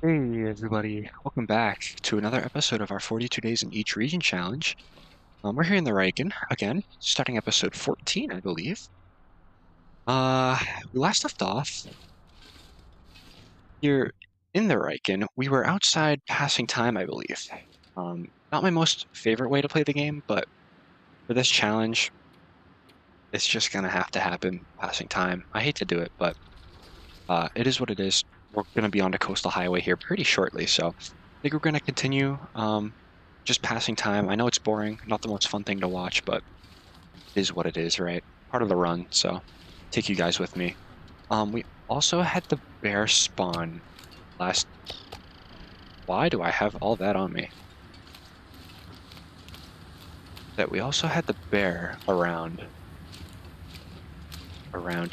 Hey everybody, welcome back to another episode of our 42 Days in Each Region Challenge. We're here in the Riken again, starting episode 14, I believe. Uh, we last left off here in the Riken. We were outside passing time, I believe. Not my most favorite way to play the game, but for this challenge, it's just gonna have to happen, passing time. I hate to do it, but it is what it is. We're gonna be on the coastal highway here pretty shortly, so I think we're gonna continue. Just passing time. I know it's boring, not the most fun thing to watch, but it is what it is, right? Part of the run, so take you guys with me. We also had the bear spawn last. Why do I have all that on me? That we also had the bear around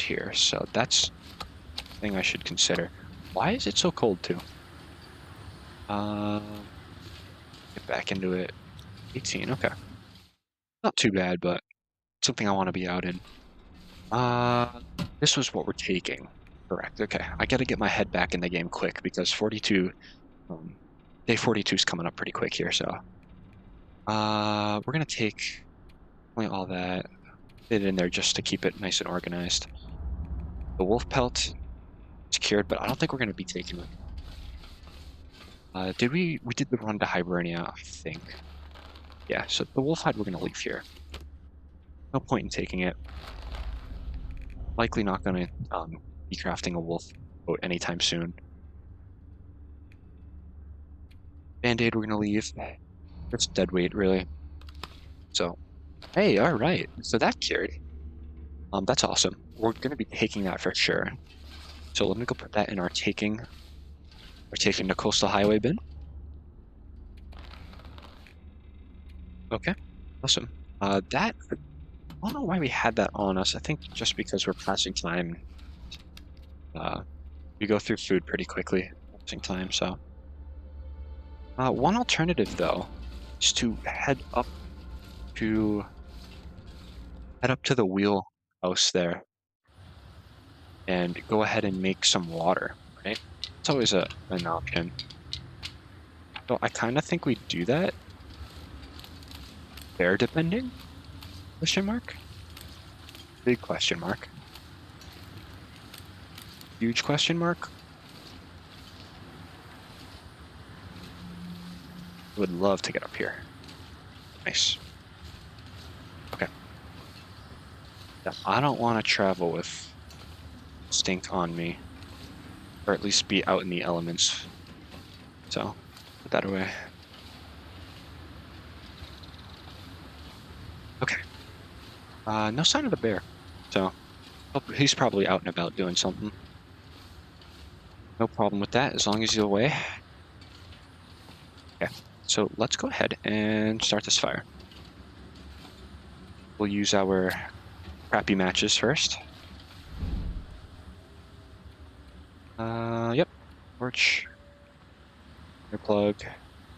here, so that's a thing I should consider. Why is it so cold too? Get back into it. 18, okay. Not too bad, but something I want to be out in. Uh, this was what we're taking. Correct. Okay. I gotta get my head back in the game quick because 42, day 42 is coming up pretty quick here. So, we're gonna take only all that, fit it in there just to keep it nice and organized. The wolf pelt secured, but I don't think we're gonna be taking it. Did we did the run to Hibernia, I think. Yeah, so the wolf hide we're gonna leave here. No point in taking it. Likely not gonna be crafting a wolf boat anytime soon. Band-aid we're gonna leave. It's dead weight, really. So, hey, all right. So that cured. That's awesome. We're gonna be taking that for sure. So let me go put that in our taking the coastal highway bin. Okay, awesome. That I don't know why we had that on us. I think just because we're passing time. We go through food pretty quickly, passing time. So, one alternative though is to to head up to the wheelhouse there and go ahead and make some water, right? It's always an option. So I kind of think we do that. Fair depending? Question mark? Big question mark. Huge question mark? Would love to get up here. Nice. Okay. Yeah, I don't want to travel with stink on me. Or at least be out in the elements. So, put that away. Okay. No sign of the bear. So, he's probably out and about doing something. No problem with that, as long as he's away. Okay, so let's go ahead and start this fire. We'll use our crappy matches first. Yep. Torch. Plug.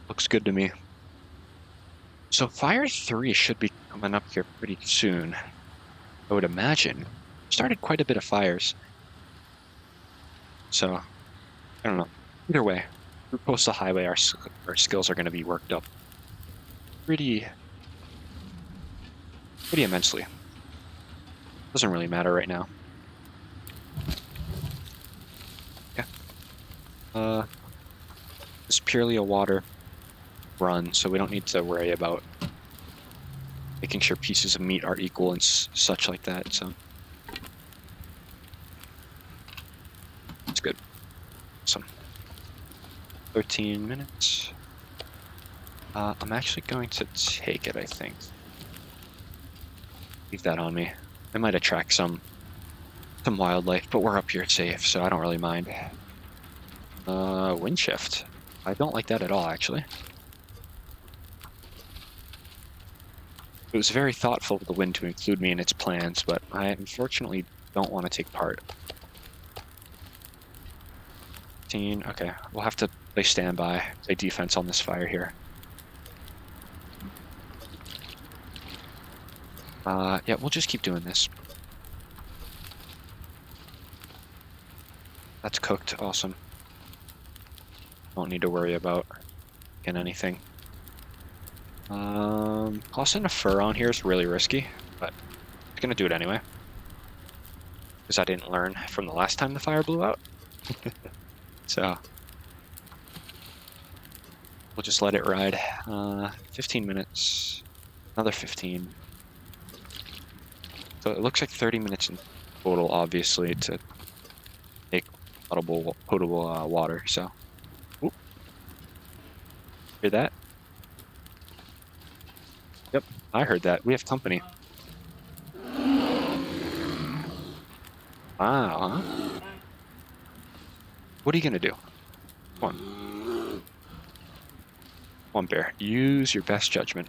Looks good to me. So fire 3 should be coming up here pretty soon. I would imagine. Started quite a bit of fires. So, I don't know. Either way, through coastal highway, our skills are going to be worked up pretty immensely. Doesn't really matter right now. Yeah. It's purely a water run, so we don't need to worry about making sure pieces of meat are equal and such like that, so it's good. Awesome. 13 minutes. I'm actually going to take it, I think. Leave that on me. I might attract some wildlife, but we're up here safe, so I don't really mind. Wind shift. I don't like that at all, actually. It was very thoughtful of the wind to include me in its plans, but I unfortunately don't want to take part. Okay, we'll have to play standby, play defense on this fire here. Yeah, we'll just keep doing this. That's cooked, awesome. Don't need to worry about getting anything. Tossing a fur on here is really risky, but I'm gonna do it anyway. Because I didn't learn from the last time the fire blew out. So we'll just let it ride. 15 minutes, another 15. So it looks like 30 minutes in total, obviously, to make potable water. So, oop, hear that? Yep, I heard that. We have company. Wow, huh? What are you gonna do? Come on, come on, bear. Use your best judgment.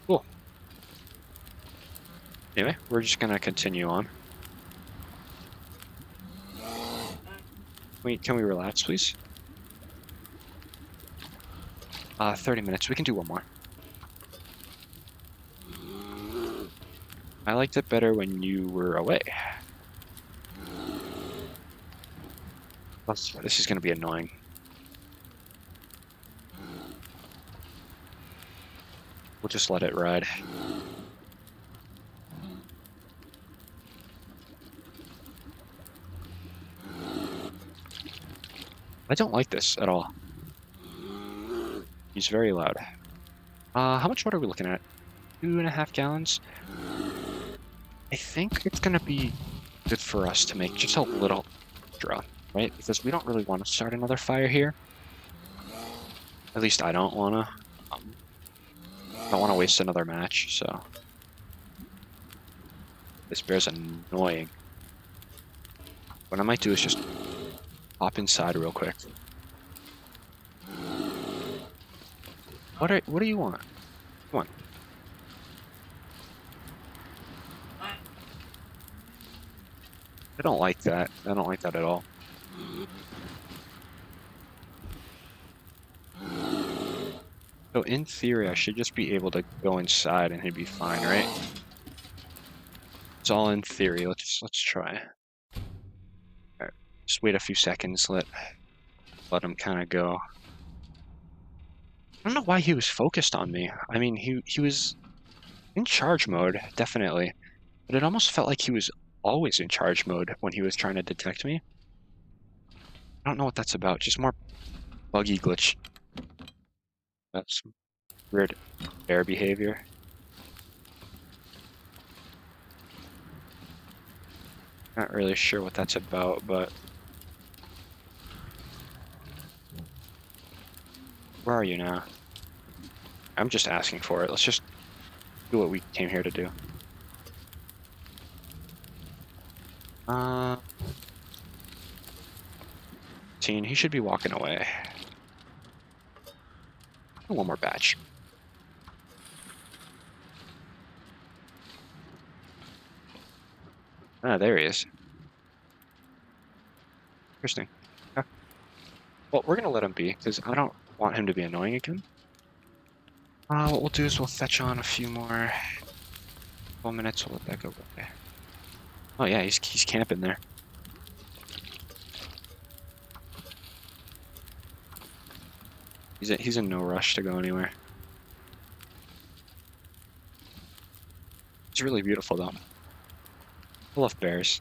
Cool. Anyway, we're just gonna continue on. Can we relax, please? 30 minutes. We can do one more. I liked it better when you were away. This is gonna be annoying. We'll just let it ride. I don't like this at all. He's very loud. How much water are we looking at? 2.5 gallons? I think it's gonna be good for us to make just a little extra, right? Because we don't really want to start another fire here. At least I don't want to. Don't want to waste another match, so... This bear's annoying. What I might do is just hop inside real quick. What do you want? Come on. I don't like that. I don't like that at all. So in theory, I should just be able to go inside and he'd be fine, right? It's all in theory. Let's try. All right. Just wait a few seconds. Let him kind of go. I don't know why he was focused on me. I mean, he was in charge mode, definitely. But it almost felt like he was always in charge mode when he was trying to detect me. I don't know what that's about. Just more buggy glitch. That's weird bear behavior. Not really sure what that's about, but... Where are you now? I'm just asking for it. Let's just do what we came here to do. Uh... He should be walking away. One more batch. Ah, there he is. Interesting. Yeah. Well, we're gonna let him be, because I don't want him to be annoying again. What we'll do is we'll fetch on a few more 12 minutes. We'll let that go by. Oh yeah, he's camping there. He's in no rush to go anywhere. It's really beautiful though. I love bears.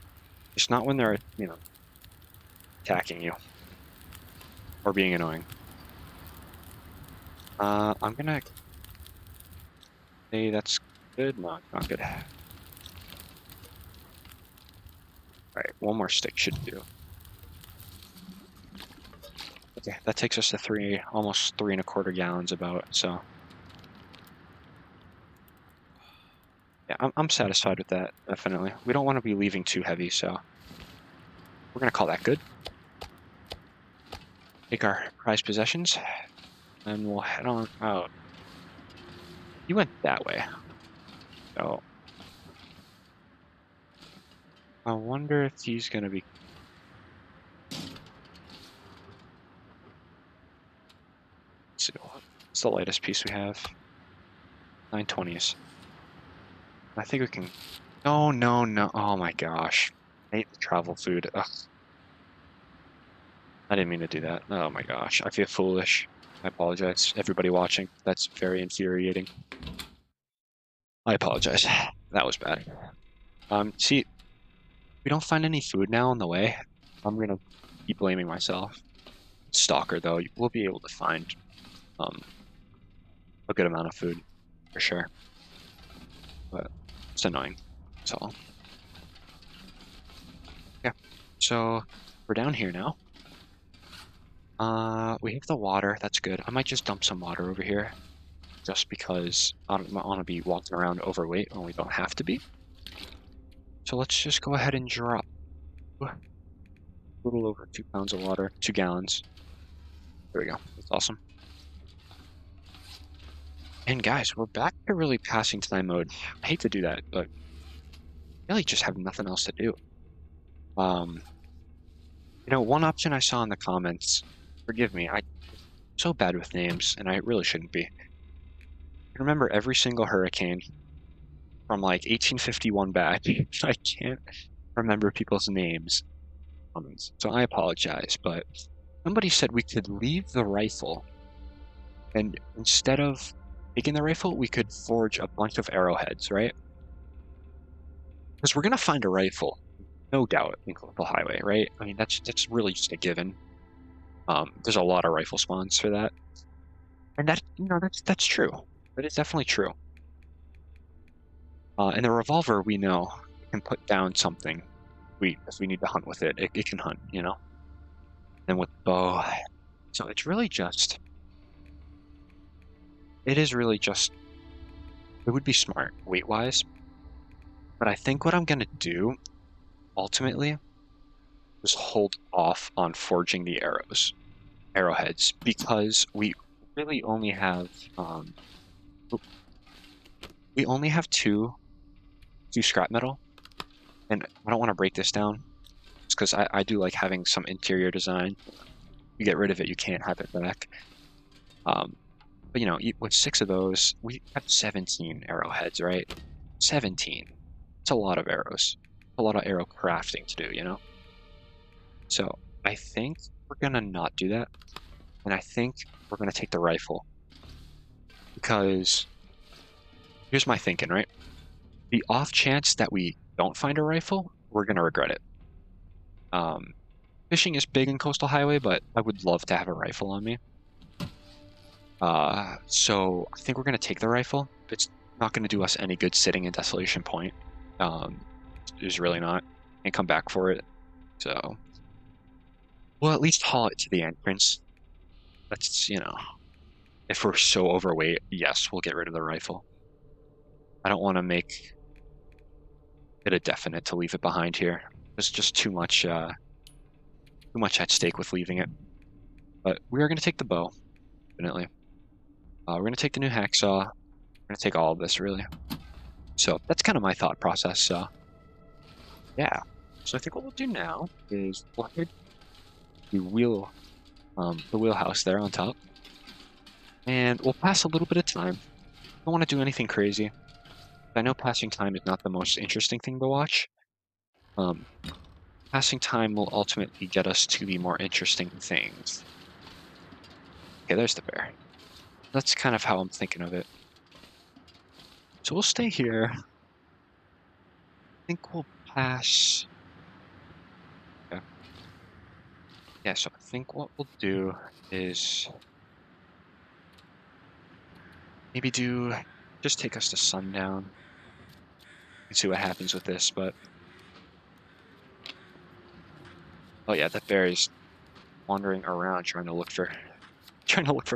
Just not when they're, you know, attacking you or being annoying. I'm gonna say that's good. No, not good. Alright, one more stick should do. Okay, that takes us to almost 3.25 gallons about, so. Yeah, I'm satisfied with that, definitely. We don't want to be leaving too heavy, so. We're gonna call that good. Take our prized possessions, and we'll head on out. You went that way. So. I wonder if he's gonna be... Let's see, what's the lightest piece we have? 920s. I think we can. No, no, no. Oh my gosh. I hate the travel food. Ugh, I didn't mean to do that. Oh my gosh. I feel foolish. I apologize. Everybody watching. That's very infuriating. I apologize. That was bad. See, if we don't find any food now on the way, I'm gonna keep blaming myself. Stalker, though, we'll be able to find um a good amount of food for sure. But it's annoying. That's all. Yeah. So we're down here now. We have the water. That's good. I might just dump some water over here, just because I don't want to be walking around overweight when we don't have to be. So let's just go ahead and drop a little over 2 pounds of water, 2 gallons. There we go. That's awesome. And guys, we're back to really passing time mode. I hate to do that, but I really just have nothing else to do. Um, one option I saw in the comments, forgive me, I'm so bad with names, and I really shouldn't be. I remember every single hurricane from like 1851 back. I can't remember people's names. So I apologize, but somebody said we could leave the rifle, and instead of taking the rifle, we could forge a bunch of arrowheads, right? Because we're gonna find a rifle, no doubt, in Coastal Highway, right? I mean, that's really just a given. There's a lot of rifle spawns for that, and that's true. That is definitely true. And the revolver, we know, can put down something. If we need to hunt with it, it can hunt, you know. And with bow, so it's really just. It is really just. It would be smart weight-wise, but I think what I'm gonna do ultimately is hold off on forging the arrowheads, because really only have um we only have two scrap metal, and I don't want to break this down just because I do like having some interior design. You get rid of it, you can't have it back. Um, but with 6 of those, we have 17 arrowheads, right? 17. It's a lot of arrows, a lot of arrow crafting to do. So I think we're gonna not do that, and I think we're gonna take the rifle, because here's my thinking, right? The off chance that we don't find a rifle, we're gonna regret it. Um, Fishing is big in Coastal Highway, but I would love to have a rifle on me. So I think we're gonna take the rifle. It's not gonna do us any good sitting in Desolation Point. Um, it's really not. And come back for it. So we'll at least haul it to the entrance. That's. If we're so overweight, yes, we'll get rid of the rifle. I don't want to make it a definite to leave it behind here. There's just too much at stake with leaving it. But we are gonna take the bow, definitely. We're gonna take the new hacksaw. We're gonna take all of this, really. So that's kind of my thought process. So yeah. So I think what we'll do now is we'll hit the wheelhouse there on top, and we'll pass a little bit of time. Don't want to do anything crazy. I know passing time is not the most interesting thing to watch. Um, Passing time will ultimately get us to the more interesting things. Okay, there's the bear. That's kind of how I'm thinking of it. So we'll stay here. I think we'll pass. Okay. Yeah, so I think what we'll do is maybe just take us to sundown and see what happens with this. But oh yeah, that bear is wandering around trying to look for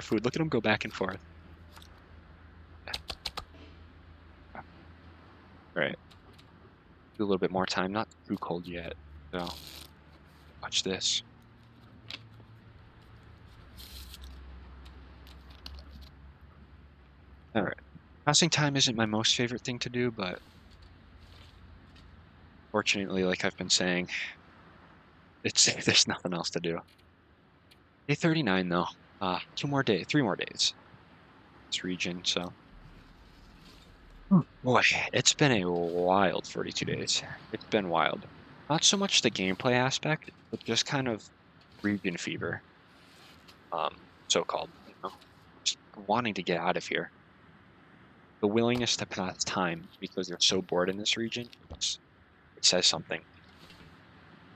food. Look at him go back and forth. All right, do a little bit more time. Not too cold yet, so watch this. All right, passing time isn't my most favorite thing to do, but fortunately, like I've been saying, there's nothing else to do. Day 39 though. 3 more days. This region, so Boy, it's been a wild 42 days. It's been wild. Not so much the gameplay aspect, but just kind of region fever, so-called, just wanting to get out of here. The willingness to pass time because you're so bored in this region, it says something.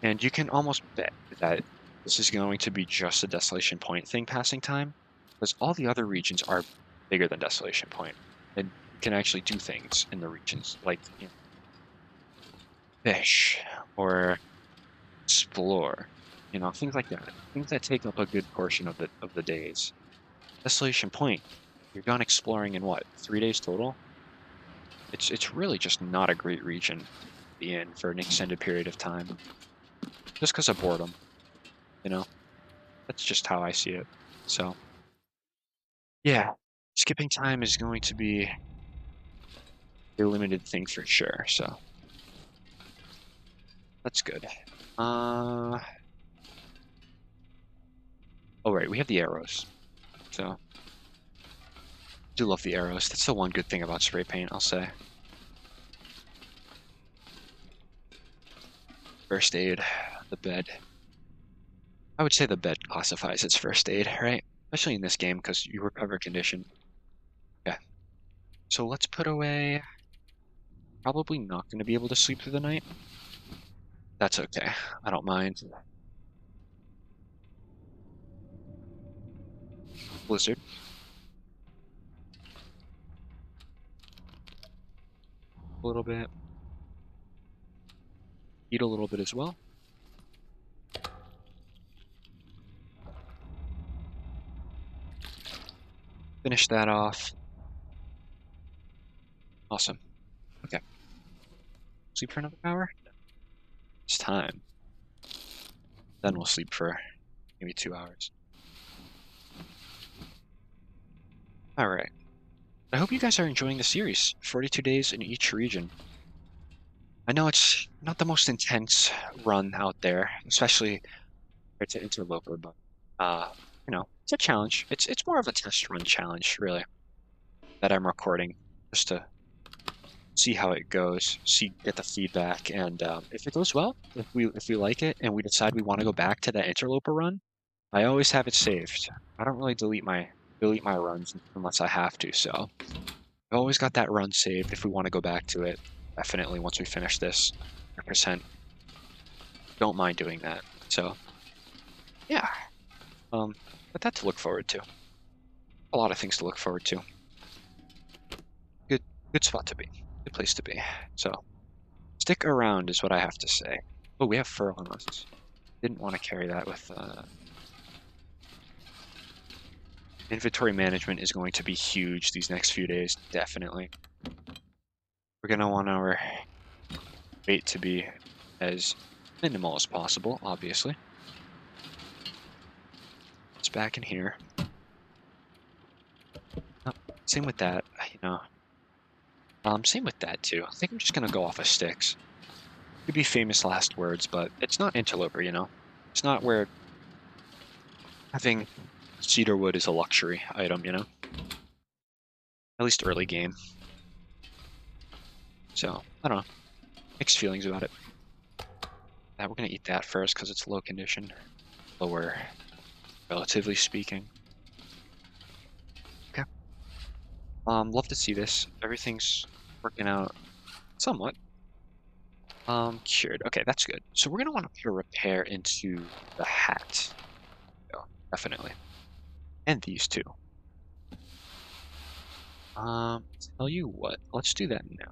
And you can almost bet that this is going to be just a Desolation Point thing passing time, because all the other regions are bigger than Desolation Point, and you can actually do things in the regions, like fish or explore, things like that. Things that take up a good portion of the days. Desolation Point, you're gone exploring in what, 3 days total? It's really just not a great region to be in for an extended period of time, just because of boredom, you know? That's just how I see it. So, yeah, skipping time is going to be a limited thing for sure, so that's good. Oh, right, we have the arrows, so do love the arrows. That's the one good thing about spray paint, I'll say. First aid, the bed. I would say the bed classifies as first aid, right? Especially in this game, because you recover condition. Yeah. So let's put away... Probably not going to be able to sleep through the night. That's okay. I don't mind. Blizzard. A little bit. Eat a little bit as well. Finish that off. Awesome. Okay. Sleep for another hour? It's time. Then we'll sleep for maybe 2 hours. Alright. I hope you guys are enjoying the series. 42 days in each region. I know it's not the most intense run out there, especially compared to Interloper, but uh, it's a challenge. It's more of a test run challenge, really, that I'm recording just to see how it goes, get the feedback, and if it goes well, if we like it, and we decide we want to go back to that Interloper run, I always have it saved. I don't really delete my runs unless I have to, so I've always got that run saved if we want to go back to it. Definitely once we finish this, 100%. Don't mind doing that. So yeah, but that to look forward to. A lot of things to look forward to. Good, good spot to be. Good place to be. So stick around is what I have to say. Oh, we have fur on us. Didn't want to carry that with. Inventory management is going to be huge these next few days, definitely. We're gonna want our weight to be as minimal as possible, obviously. It's back in here. Oh, same with that, same with that too. I think I'm just gonna go off of sticks. Could be famous last words, but it's not Interloper, It's not where having cedar wood is a luxury item, At least early game. So, I don't know. Mixed feelings about it. We're gonna eat that first because it's low condition. Lower, relatively speaking. Okay. Love to see this. Everything's working out somewhat. Cured. Okay, that's good. So we're gonna want to put a repair into the hat. Oh, definitely. And these two. Tell you what, let's do that now.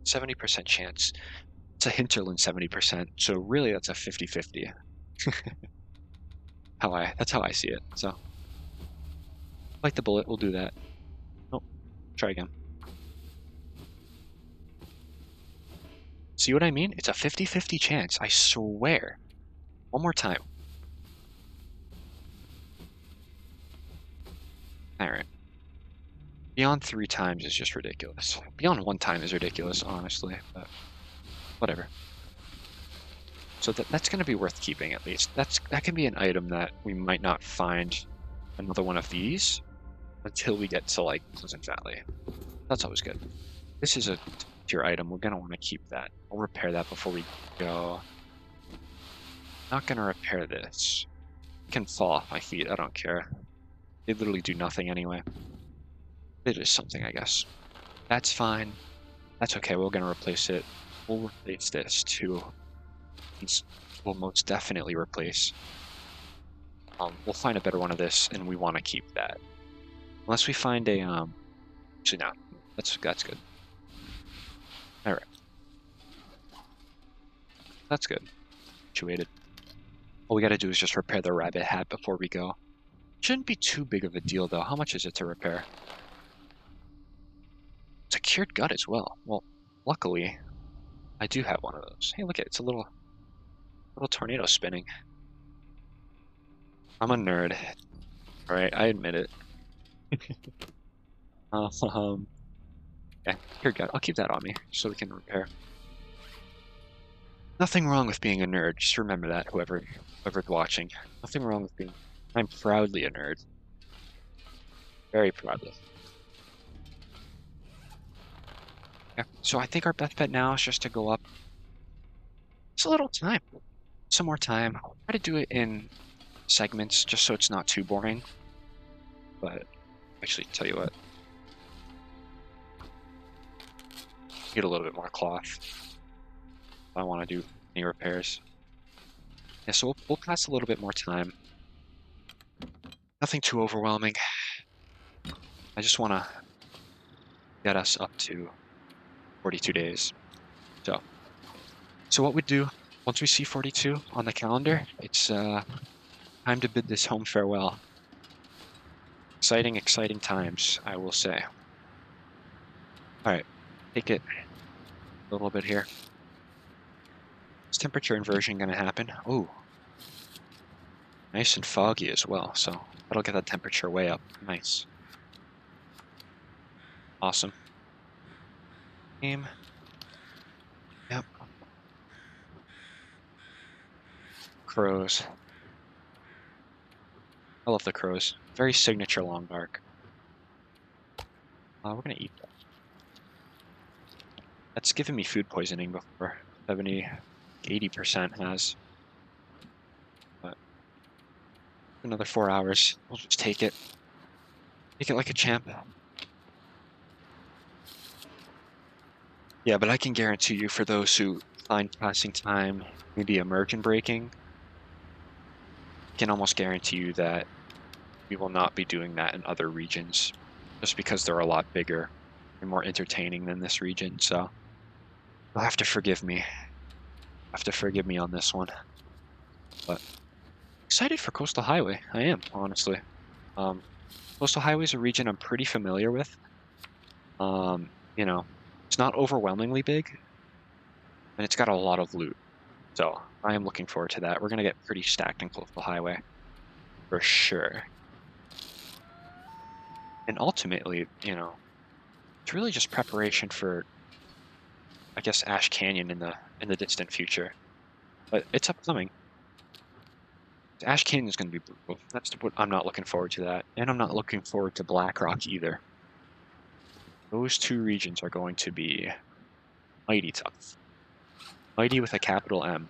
70% chance. It's a hinterland 70%, so really that's a 50-50. That's how I see it. So, like the bullet, we'll do that. Oh, try again. See what I mean? It's a 50-50 chance, I swear. One more time. Alright. Beyond 3 times is just ridiculous. Beyond 1 time is ridiculous, honestly, but whatever. So that's going to be worth keeping at least. That can be an item that we might not find another one of these until we get to like Pleasant Valley. That's always good. This is a tier item. We're gonna want to keep that. I'll repair that before we go. Not gonna repair this. It can fall off my feet. I don't care. They literally do nothing anyway. It is something, I guess. That's fine. That's okay. We're gonna replace it. We'll replace this too. We'll most definitely replace. We'll find a better one of this, and we want to keep that. Unless we find a Actually, no. That's good. All right. That's good. Situated. All we got to do is just repair the rabbit hat before we go. Shouldn't be too big of a deal, though. How much is it to repair? It's a cured gut as well. Well, luckily, I do have one of those. Hey, look at it. It's a little tornado spinning. I'm a nerd. All right, I admit it. Um, yeah, cured gut. I'll keep that on me so we can repair. Nothing wrong with being a nerd. Just remember that, whoever's watching. Nothing wrong with being. I'm proudly a nerd. Very proudly. Yeah. So I think our best bet now is just to go up. It's a little time. Some more time. I'll try to do it in segments just so it's not too boring. But actually, tell you what. Get a little bit more cloth. I want to do any repairs. Yeah, so we'll pass a little bit more time. Nothing too overwhelming. I just want to get us up to 42 days. So what we do, once we see 42 on the calendar, it's time to bid this home farewell. Exciting, exciting times, I will say. All right, take it a little bit here. Is temperature inversion going to happen? Oh, nice and foggy as well, so that'll get that temperature way up. Nice. Awesome. Game. Yep. Crows. I love the crows. Very signature long dark. We're gonna eat that. That's given me food poisoning before. 70, 80% has. But another 4 hours. We'll just take it. Take it like a champ. Yeah, but I can guarantee you for those who find passing time maybe immersion breaking, I can almost guarantee you that we will not be doing that in other regions just because they're a lot bigger and more entertaining than this region. So you'll have to forgive me. Have to forgive me on this one. But excited for Coastal Highway. I am, honestly. Coastal Highway is a region I'm pretty familiar with. You know, it's not overwhelmingly big, and it's got a lot of loot. So I am looking forward to that. We're gonna get pretty stacked in Coastal Highway for sure. And ultimately, it's really just preparation for, I guess, Ash Canyon in the distant future. But it's upcoming. Ash Canyon is going to be brutal. That's what I'm not looking forward to that, and I'm not looking forward to Blackrock either. Those two regions are going to be mighty tough. Mighty with a capital M.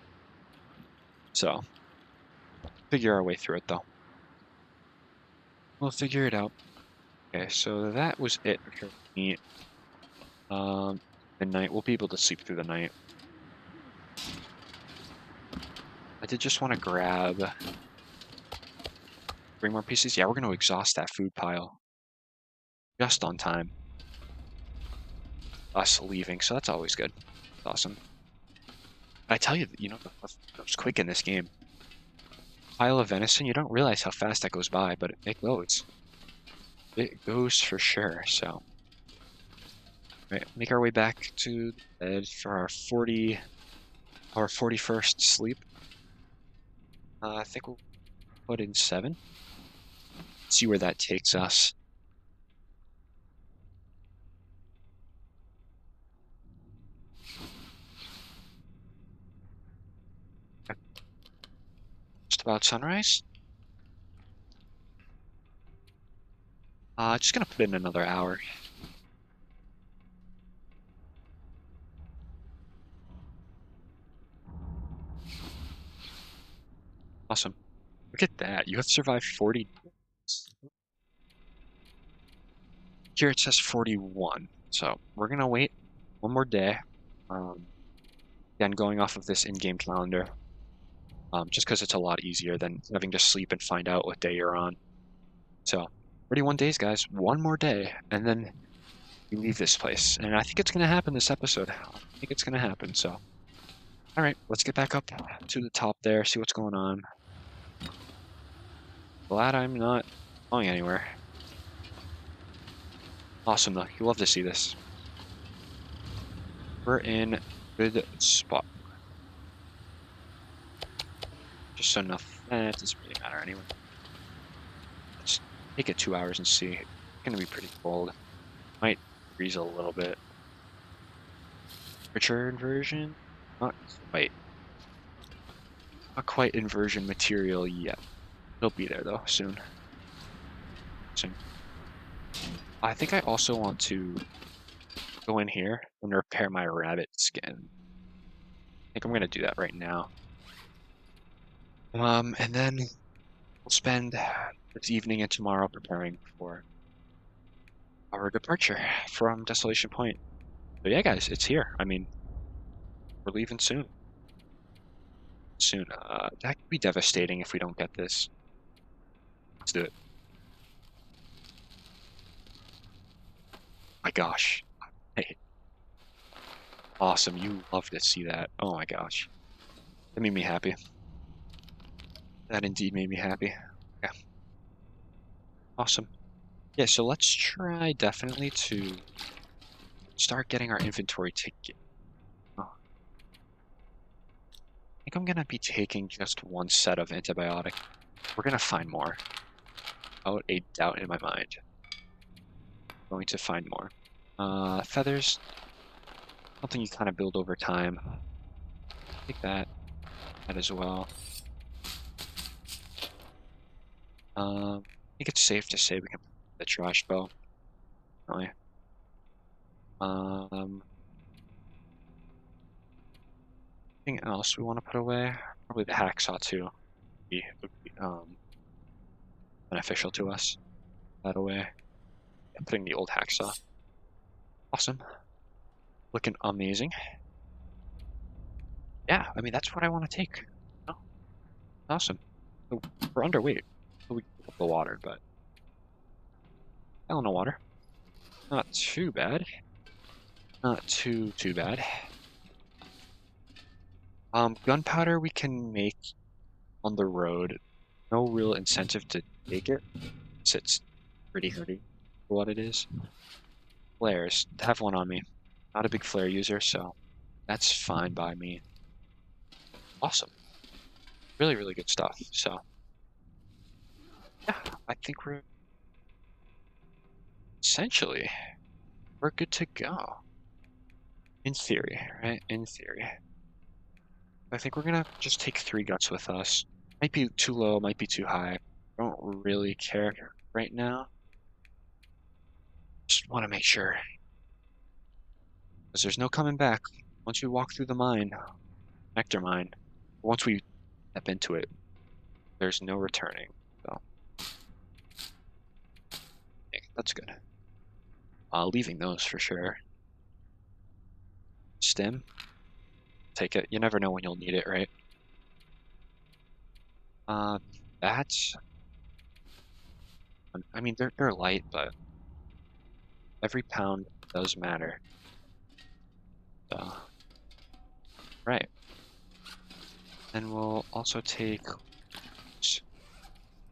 So, figure our way through it though. We'll figure it out. Okay, so that was it for me. The night, we'll be able to sleep through the night. I did just want to grab 3 more pieces. Yeah, we're going to exhaust that food pile just on time. Us leaving, so that's always good. That's awesome. I tell you, that goes quick in this game. Pile of venison, you don't realize how fast that goes by, but it goes. It goes for sure, so. Right, make our way back to bed for our 41st sleep. I think we'll put in 7. See where that takes us. Just about sunrise. Just gonna put in another hour. Awesome. Look at that. You have to survive 40 days. Here it says 41. So we're gonna wait one more day. Um, Again, going off of this in-game calendar, just because it's a lot easier than having to sleep and find out what day you're on. So 31 days, guys. One more day, and then we leave this place. And I think it's gonna happen this episode. I think it's gonna happen. So, all right, let's get back up to the top there, see what's going on. Glad I'm not going anywhere. Awesome, though. You love to see this. We're in good spot. Just enough. It doesn't really matter anyway. Let's take it 2 hours and see. It's gonna be pretty cold. Might freeze a little bit. Temperature inversion? Not quite. Not quite inversion material yet. It'll be there though, soon. Soon. I think I also want to go in here and repair my rabbit skin. I think I'm gonna do that right now. And then we'll spend this evening and tomorrow preparing for our departure from Desolation Point. So yeah, guys, it's here. I mean, we're leaving soon. Soon. That could be devastating if we don't get this. Let's do it. My gosh. Hey, awesome. You love to see that. Oh my gosh. That made me happy. That indeed made me happy. Yeah. Awesome. Yeah, so let's try definitely to start getting our inventory ticket. Oh, I think I'm gonna be taking just one set of antibiotic. We're gonna find more. Without a doubt in my mind. Going to find more. Feathers. Something you kind of build over time. Take that. That as well. I think it's safe to say we can put the trash bow. Really. Anything else we want to put away? Probably the hacksaw too. Would be beneficial to us. That away. Yeah, putting the old hacksaw. Awesome. Looking amazing. Yeah, I mean that's what I want to take. Oh, awesome. So we're underweight. So we can pick up the water, but hell no water. Not too bad. Not too bad. Gunpowder we can make on the road. No real incentive to take it. It's pretty heavy for what it is. Flares. Have one on me. Not a big flare user, so that's fine by me. Awesome. Really, really good stuff. So, yeah, I think we're essentially we're good to go. In theory, right? In theory. I think we're gonna just take 3 guts with us. Might be too low, might be too high. Don't really care right now. Just want to make sure. Because there's no coming back. Once we walk through the mine, nectar mine, once we step into it, there's no returning. So, yeah, that's good. Leaving those for sure. Stem, take it. You never know when you'll need it, right? Uh, Bats. I mean, they're light, but every pound does matter. So, right. And we'll also take.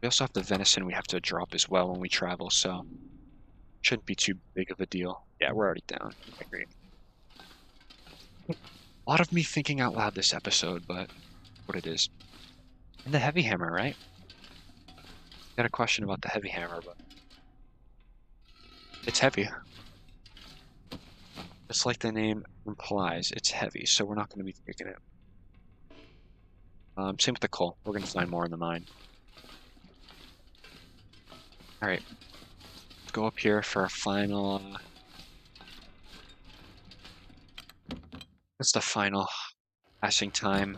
We also have the venison we have to drop as well when we travel, so shouldn't be too big of a deal. Yeah, we're already down. I agree. A lot of me thinking out loud this episode, but what it is. And the heavy hammer, right? Got a question about the heavy hammer, but it's heavy. Just like the name implies, it's heavy, so we're not going to be taking it. Same with the coal. We're going to find more in the mine. All right, let's go up here for a final. That's the final passing time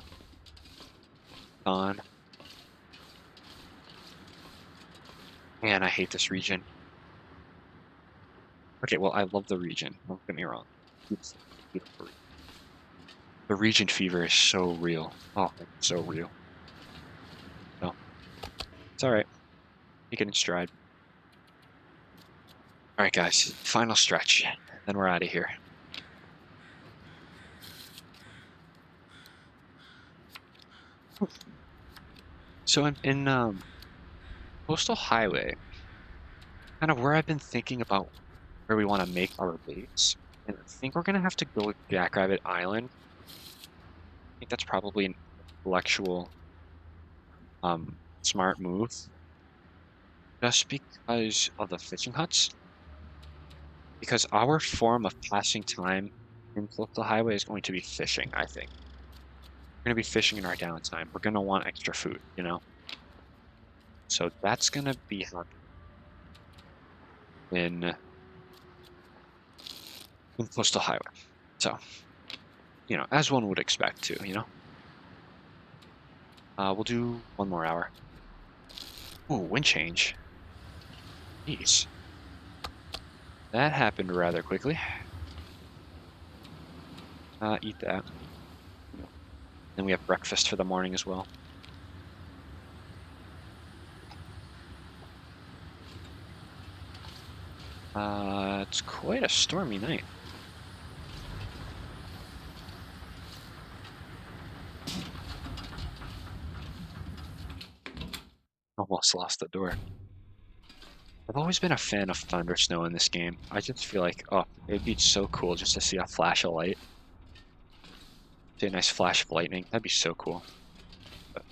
on. Man, I hate this region. Okay, well, I love the region. Don't get me wrong. It's beautiful. The region fever is so real. Oh, it's so real. No, it's all right. Take it in stride. All right, guys. Final stretch. Then we're out of here. So in Coastal Highway, kind of where I've been thinking about where we want to make our base, and I think we're gonna have to go with Jackrabbit Island. I think that's probably an intellectual, smart move, just because of the fishing huts. Because our form of passing time in Coastal Highway is going to be fishing, I think. We're going to be fishing in our downtime. We're going to want extra food, you know? So that's going to be in, in Coastal Highway. So, as one would expect to, we'll do one more hour. Ooh, wind change. Jeez. That happened rather quickly. Eat that. Then we have breakfast for the morning as well. It's quite a stormy night. Almost lost the door. I've always been a fan of thunder snow in this game. I just feel like, oh, it'd be so cool just to see a flash of light. See a nice flash of lightning. That'd be so cool. But,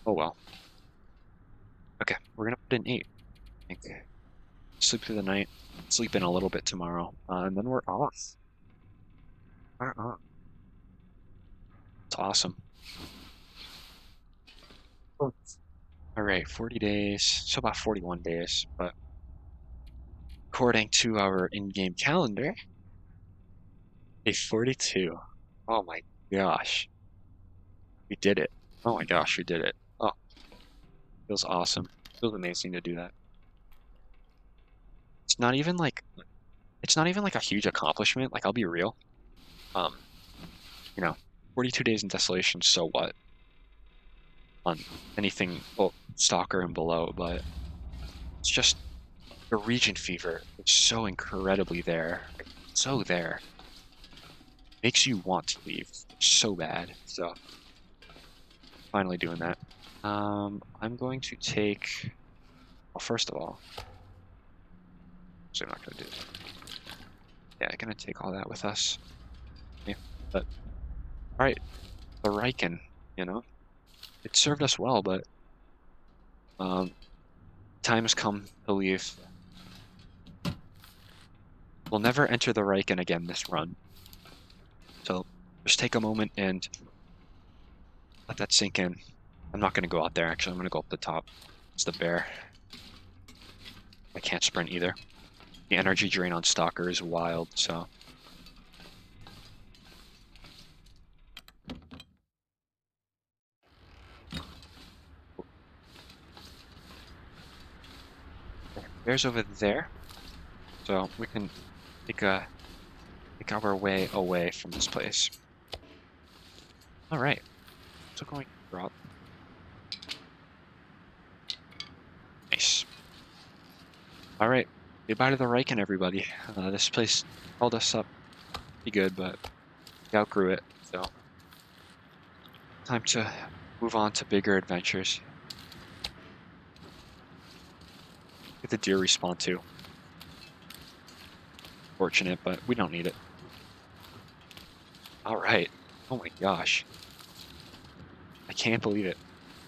oh well. Okay, we're gonna put in 8. I think. Sleep through the night. Sleep in a little bit tomorrow. And then we're off. We're off. It's awesome. Oh. All right, 40 days. So about 41 days. But according to our in-game calendar, day 42. Oh my gosh. We did it. Oh my gosh, we did it. Oh, feels awesome. Feels amazing to do that. It's not even like it's not even like a huge accomplishment. Like I'll be real. Um, you know, 42 days in Desolation, so what? On anything, well, Stalker and below, but it's just the region fever. It's so incredibly there. So there. Makes you want to leave so bad. So finally doing that. I'm going to take, well, first of all, so I'm not gonna do it. Yeah, I'm gonna take all that with us. Yeah, but all right, the Riken, you know, it served us well, but um, time has come to leave. We'll never enter the Riken again this run. So just take a moment and let that sink in. I'm not gonna go out there. Actually, I'm gonna go up the top. It's the bear. I can't sprint either. The energy drain on Stalker is wild. So bear's over there. So we can take our way away from this place. All right. So going drop. Nice. All right. Goodbye to the Riken, everybody. This place held us up pretty good, but we outgrew it. So time to move on to bigger adventures. Get the deer respawn too. Fortunate, but we don't need it. All right. Oh my gosh. I can't believe it.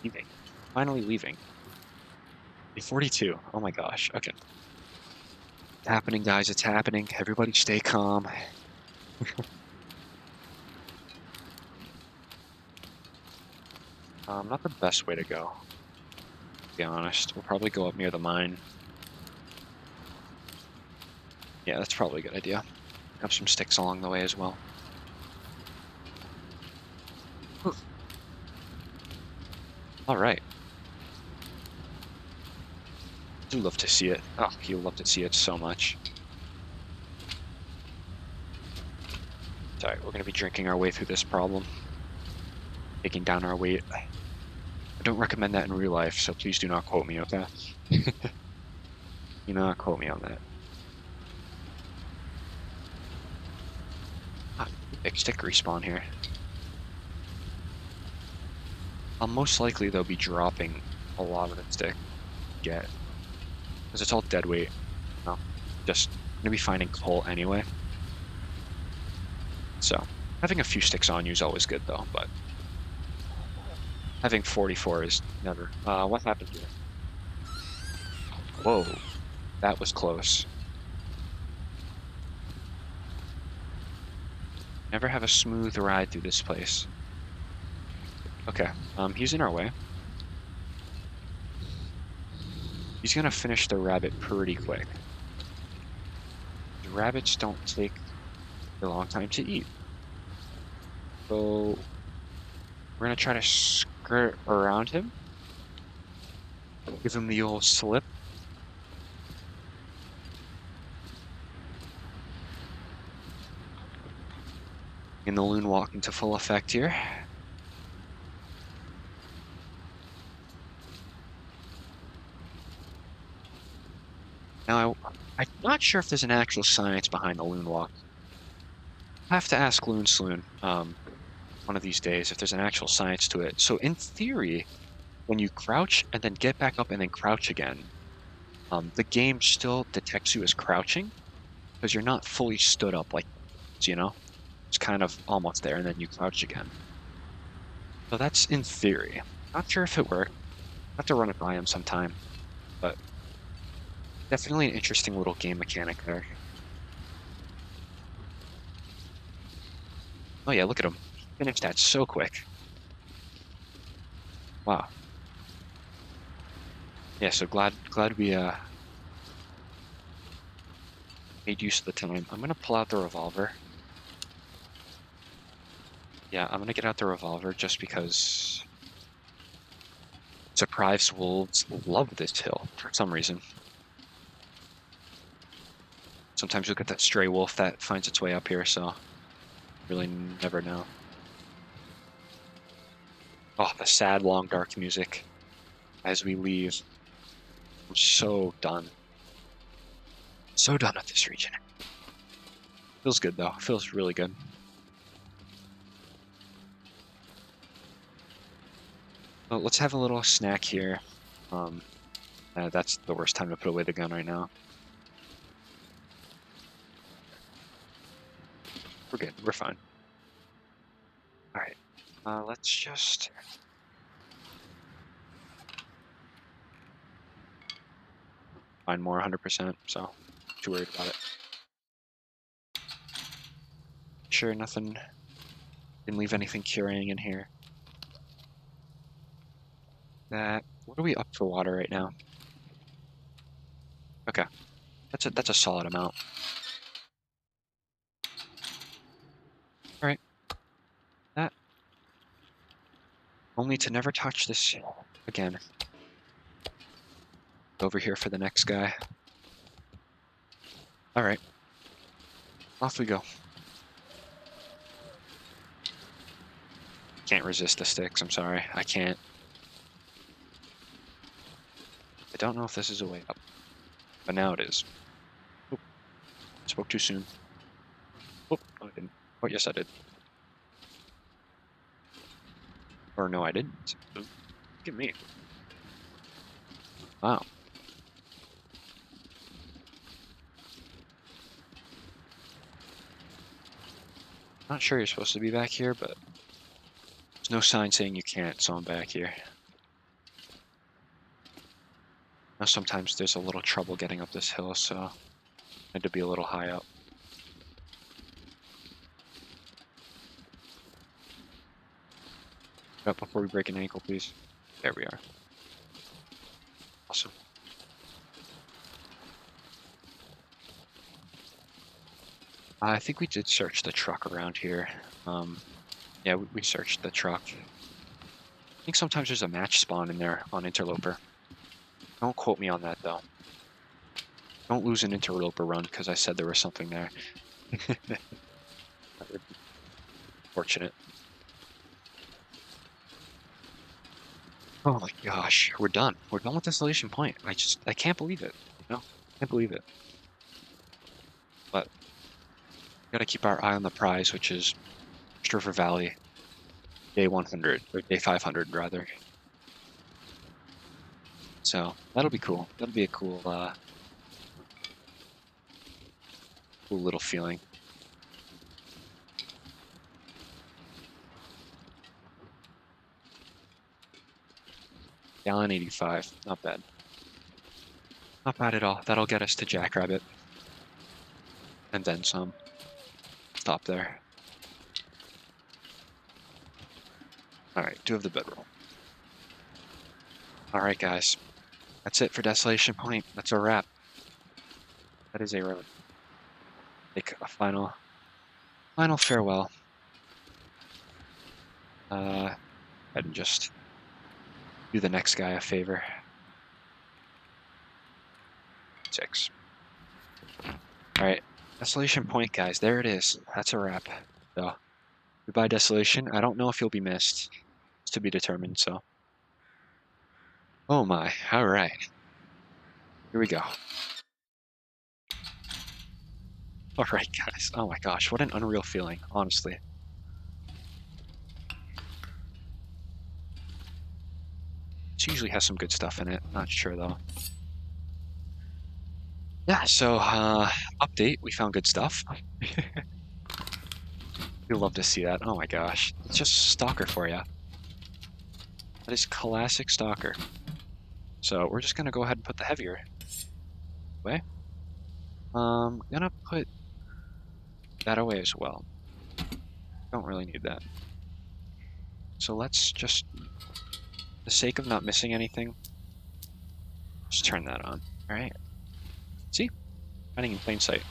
Leaving. Finally leaving. Day 42. Oh my gosh. Okay. It's happening, guys. It's happening. Everybody stay calm. Not the best way to go, to be honest. We'll probably go up near the mine. Yeah, that's probably a good idea. Have some sticks along the way as well. All right. do love to see it. Oh, you love to see it so much. Sorry, we're gonna be drinking our way through this problem, taking down our weight. I don't recommend that in real life, so please do not quote me, okay? Do not quote me on that. Ah, big stick respawn here. I'll most likely, though, be dropping a lot of the stick get, because it's all dead weight. No, just gonna be finding coal anyway. So having a few sticks on you is always good, though. But having 44 is never. What happened here? Whoa, that was close. Never have a smooth ride through this place. Okay, he's in our way. He's gonna finish the rabbit pretty quick. The rabbits don't take a long time to eat. So we're gonna try to skirt around him. Give him the old slip. And the loon walk into full effect here. Now, I'm not sure if there's an actual science behind the loon walk. I have to ask Loon Sloon one of these days if there's an actual science to it. So in theory, when you crouch and then get back up and then crouch again, the game still detects you as crouching because you're not fully stood up like, you know? It's kind of almost there and then you crouch again. So that's in theory. Not sure if it worked. Have to run it by him sometime, but definitely an interesting little game mechanic there. Oh yeah, look at him. Finished that so quick. Wow. Yeah, so glad we made use of the time. I'm gonna pull out the revolver. Yeah, I'm gonna get out the revolver just because surprise wolves love this hill for some reason. Sometimes you'll get that stray wolf that finds its way up here, so really never know. Oh, the sad, long, dark music as we leave. I'm so done. So done with this region. Feels good, though. Feels really good. Well, let's have a little snack here. That's the worst time to put away the gun right now. We're good. We're fine. All right. Let's just... find more 100%, so not too worried about it. Sure, nothing... didn't leave anything curing in here. What are we up for water right now? Okay. That's a solid amount. Alright. That. Only to never touch this again. Over here for the next guy. Alright. Off we go. Can't resist the sticks, I'm sorry. I can't. I don't know if this is a way up. But now it is. Oop. Spoke too soon. Oh, no, I didn't. Oh, yes, I did. Or no, I didn't. Look at me. Wow. Not sure you're supposed to be back here, but there's no sign saying you can't, so I'm back here. Now sometimes there's a little trouble getting up this hill, so I had to be a little high up. Up before we break an ankle, please. There we are. Awesome. I think we did search the truck around here. Yeah, we searched the truck. I think sometimes there's a match spawn in there on Interloper. Don't quote me on that, though. Don't lose an Interloper run because I said there was something there. That would be fortunate. Oh my gosh, we're done. We're done with Desolation Point. I can't believe it. You know, can't believe it. But gotta keep our eye on the prize, which is River Valley, day 100 or day 500 rather. So that'll be cool. That'll be a cool little feeling. Gallon 85, not bad. Not bad at all. That'll get us to Jackrabbit. And then some. Stop there. Alright, do have the bedroll. Alright, guys. That's it for Desolation Point. That's a wrap. That is a wrap. Take a final farewell. And just do the next guy a favor. 6. Alright, Desolation Point, guys. There it is. That's a wrap. So, goodbye, Desolation. I don't know if you'll be missed. It's to be determined, so. Oh my. Alright. Here we go. Alright, guys. Oh my gosh. What an unreal feeling, honestly. This usually has some good stuff in it. Not sure, though. Yeah, so, update. We found good stuff. You'll love to see that. Oh my gosh. It's just Stalker for you. That is classic Stalker. So we're just gonna go ahead and put the heavier away. Gonna put that away as well. Don't really need that. So let's just, for the sake of not missing anything, just turn that on. Alright. See? Hiding in plain sight.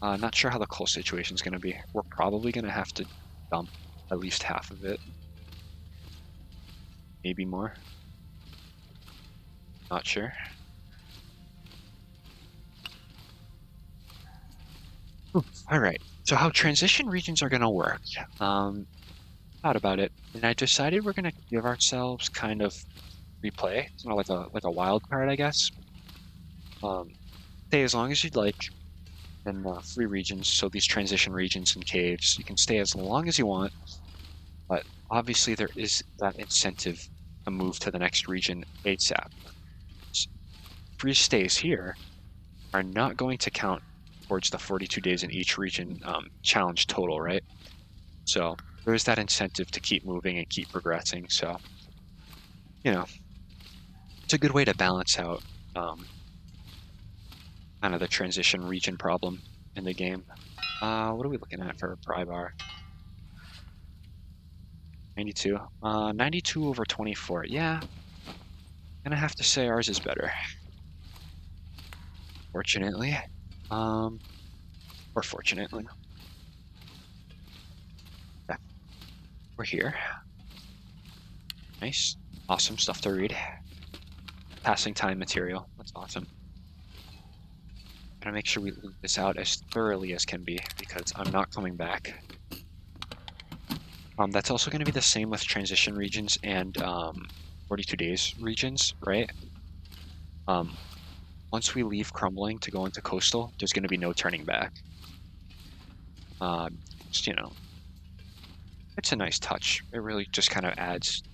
Not sure how the coal situation's gonna be. We're probably gonna have to dump at least half of it. Maybe more. Not sure. Alright, so how transition regions are gonna work. Thought about it, and I decided we're gonna give ourselves kind of replay. It's not like a wild card, I guess. Stay as long as you'd like in free regions, so these transition regions and caves, you can stay as long as you want, but obviously there is that incentive to move to the next region ASAP. Free stays here are not going to count towards the 42 days in each region challenge total, right? So there's that incentive to keep moving and keep progressing. So, you know, it's a good way to balance out kind of the transition region problem in the game. What are we looking at for a pry bar? 92. 92 over 24. Yeah, gonna have to say ours is better. Fortunately. Or fortunately. Yeah, we're here. Nice. Awesome stuff to read. Passing time material. That's awesome. Gotta make sure we loot this out as thoroughly as can be, because I'm not coming back. That's also going to be the same with transition regions and 42 days regions, right? Once we leave crumbling to go into coastal, there's going to be no turning back. Just, you know, it's a nice touch. It really just kind of adds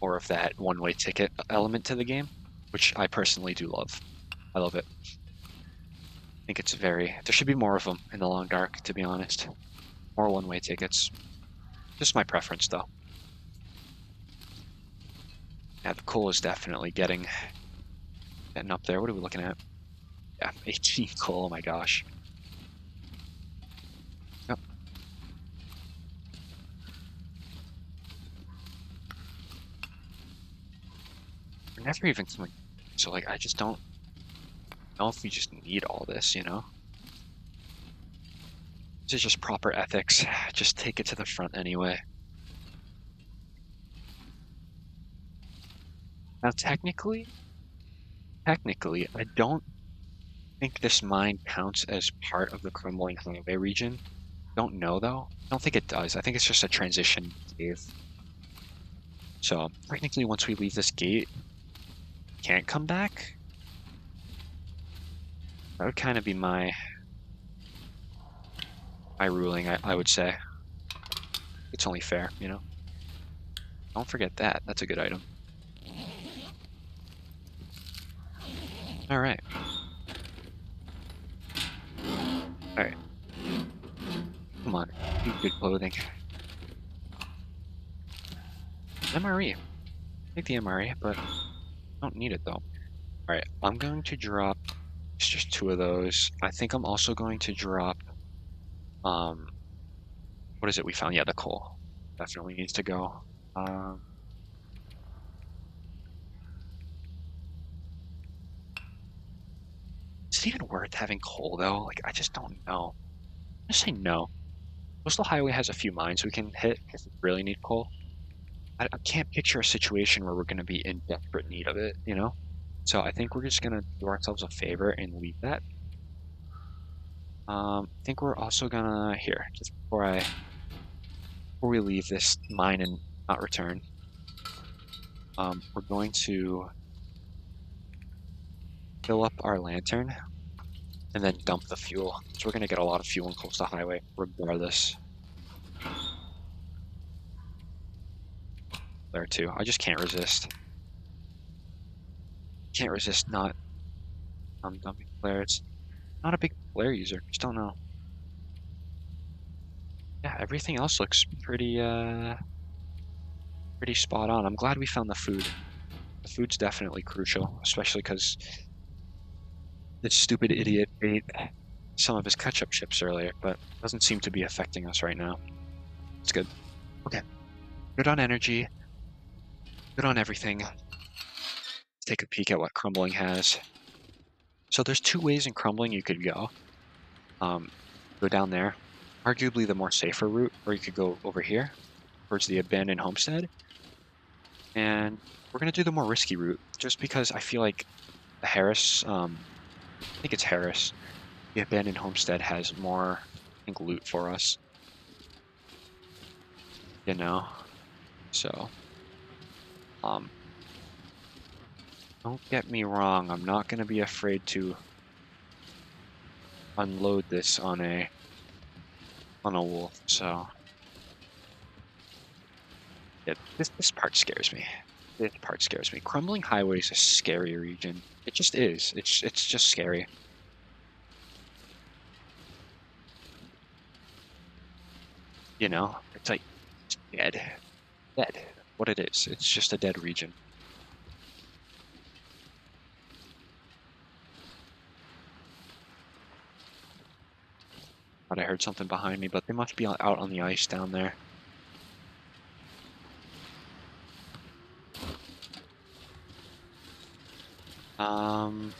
more of that one-way ticket element to the game, which I personally do love. I love it. I think it's there should be more of them in the Long Dark, to be honest. More one-way tickets. Just my preference, though. Yeah, the coal is definitely getting up there. What are we looking at? Yeah, 18 coal. Oh my gosh. Yep. We're never even coming. So, like, I just don't know if we just need all this, you know? This is just proper ethics. Just take it to the front anyway. Now, technically, technically, I don't think this mine counts as part of the crumbling highway region. Don't know though. I don't think it does. I think it's just a transition cave. So technically, once we leave this gate, can't come back. That would kind of be my ruling. I would say it's only fair, you know. Don't forget that. That's a good item. All right. All right. Come on. Need good clothing. MRE. Take the MRE, but don't need it though. All right. I'm going to drop. It's just two of those. I think I'm also going to drop. Um, what is it we found? Yeah, the coal. Definitely needs to go. Um, is it even worth having coal though? Like, I just don't know. I'm just say no. Coastal Highway has a few mines we can hit if we really need coal. I can't picture a situation where we're going to be in desperate need of it, you know? So I think we're just going to do ourselves a favor and leave that. I think we're also gonna, here, just before we leave this mine and not return, we're going to fill up our lantern and then dump the fuel. So we're gonna get a lot of fuel in Coastal Highway regardless. There too. I just can't resist. Can't resist not dumping flares. Not a big flare user. Just don't know. Yeah, everything else looks pretty spot on. I'm glad we found the food. The food's definitely crucial, especially because this stupid idiot ate some of his ketchup chips earlier, but doesn't seem to be affecting us right now. It's good. Okay. Good on energy. Good on everything. Let's take a peek at what crumbling has. So there's two ways in crumbling you could go. Um, go down there, arguably the more safer route, or you could go over here towards the abandoned homestead. And we're gonna do the more risky route, just because I feel like the Harris, I think it's Harris, the abandoned homestead has more, I think, loot for us, you know? So, um, don't get me wrong, I'm not gonna be afraid to unload this on a wolf. So yeah, this part scares me. This part scares me. Crumbling Highway is a scary region. It just is. It's just scary. You know, it's like it's dead, dead. What it is, it's just a dead region. Thought I heard something behind me, but they must be out on the ice down there. Um,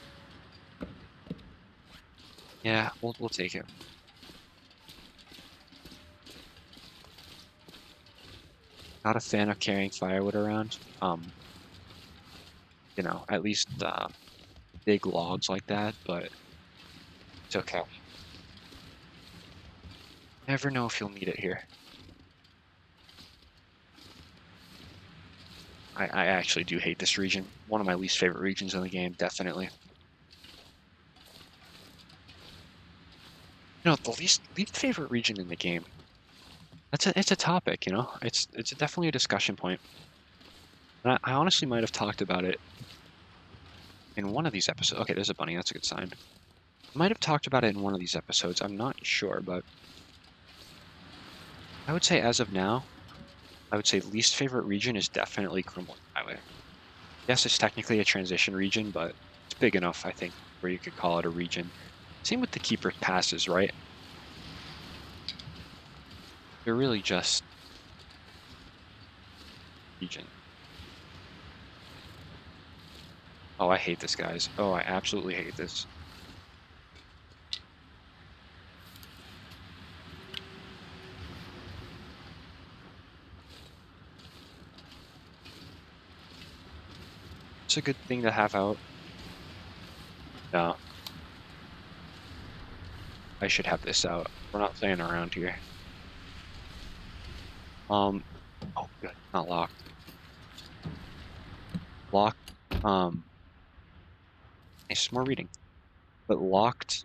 yeah, we'll take it. Not a fan of carrying firewood around. You know, at least big logs like that, but it's okay. Never know if you'll need it here. I actually do hate this region. One of my least favorite regions in the game, definitely. You know, the least favorite region in the game. It's a topic, you know. It's definitely a discussion point. And I honestly might have talked about it in one of these episodes. Okay, there's a bunny. That's a good sign. I might have talked about it in one of these episodes. I'm not sure, but I would say as of now, I would say least favorite region is definitely Crumbling Highway. Yes, it's technically a transition region, but it's big enough, I think, where you could call it a region. Same with the Keeper's Passes, right? They're really just region. Oh, I hate this, guys. Oh, I absolutely hate this. It's a good thing to have out. No, I should have this out. We're not playing around here. Oh good, not locked. Locked, nice, more reading. But locked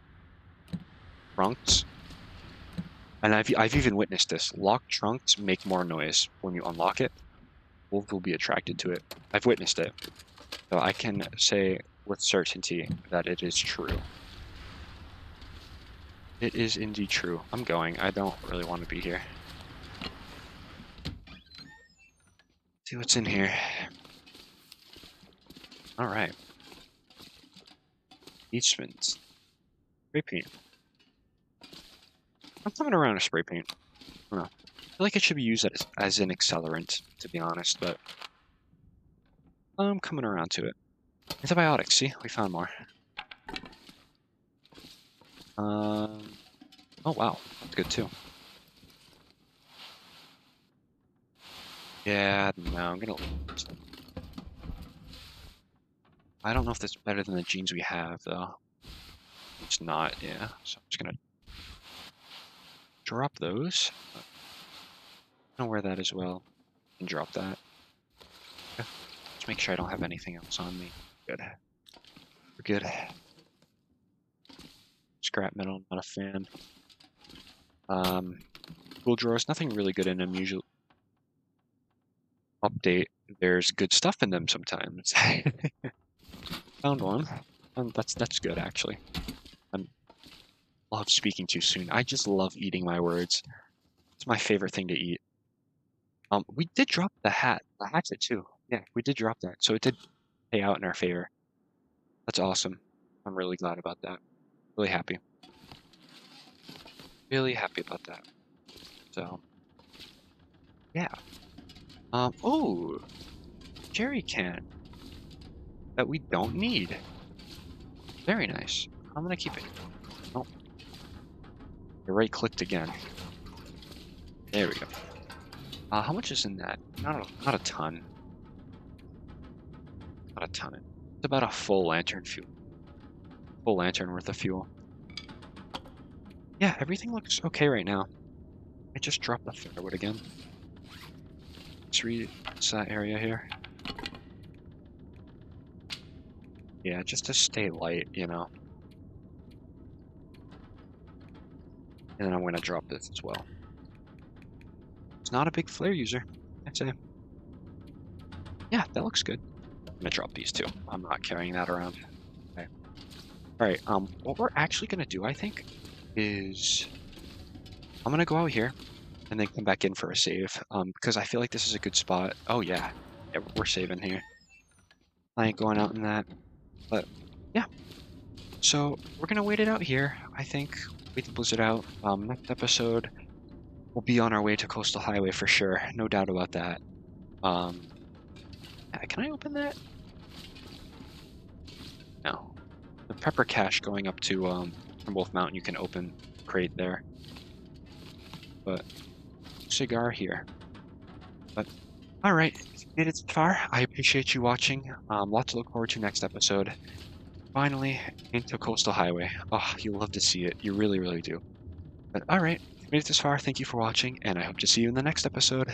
trunks, and I've even witnessed this. Locked trunks make more noise when you unlock it. Wolves will be attracted to it. I've witnessed it. So I can say with certainty that it is true. It is indeed true. I'm going. I don't really want to be here. See what's in here. All right. Eastman's. Spray paint. I'm coming around to spray paint. I don't know. I feel like it should be used as an accelerant, to be honest, but I'm coming around to it. Antibiotics. See, we found more. Oh wow, that's good too. Yeah, no, I'm gonna. I don't know if that's better than the jeans we have, though. It's not, yeah. So I'm just gonna drop those. I'm gonna wear that as well. And drop that. Okay. Just make sure I don't have anything else on me. Good. We're good. Scrap metal, not a fan. Tool drawers, nothing really good in them usually. Update, there's good stuff in them sometimes. Found one. That's good actually. I love speaking too soon. I just love eating my words. It's my favorite thing to eat. We did drop the hatchet too. Yeah, we did drop that, so it did pay out in our favor. That's awesome. I'm really glad about that. Really happy. Really happy about that. So, yeah. Oh, jerry can that we don't need. Very nice. I'm gonna keep it. Oh, I right-clicked again. There we go. How much is in that? Not a ton. Not a ton. It's about a full lantern fuel. Full lantern worth of fuel. Yeah, everything looks okay right now. I just dropped the firewood again. Let's read that area here. Yeah, just to stay light, you know. And then I'm gonna drop this as well. It's not a big flare user, I'd say. Yeah, that looks good. I'm gonna drop these too. I'm not carrying that around. Okay. Alright, what we're actually gonna do, I think, is I'm gonna go out here and then come back in for a save. Because I feel like this is a good spot. Oh yeah. Yeah, we're saving here. I ain't going out in that. But yeah. So we're gonna wait it out here, I think. Wait the blizzard out. Next episode we'll be on our way to Coastal Highway for sure. No doubt about that. Can I open that? No. The prepper cache going up to Wolf Mountain, you can open crate there. But cigar here. But all right, if you made it this far, I appreciate you watching. Lots to look forward to next episode. Finally, into Coastal Highway. Oh, you'll love to see it. You really, really do. But all right, if you made it this far, thank you for watching, and I hope to see you in the next episode.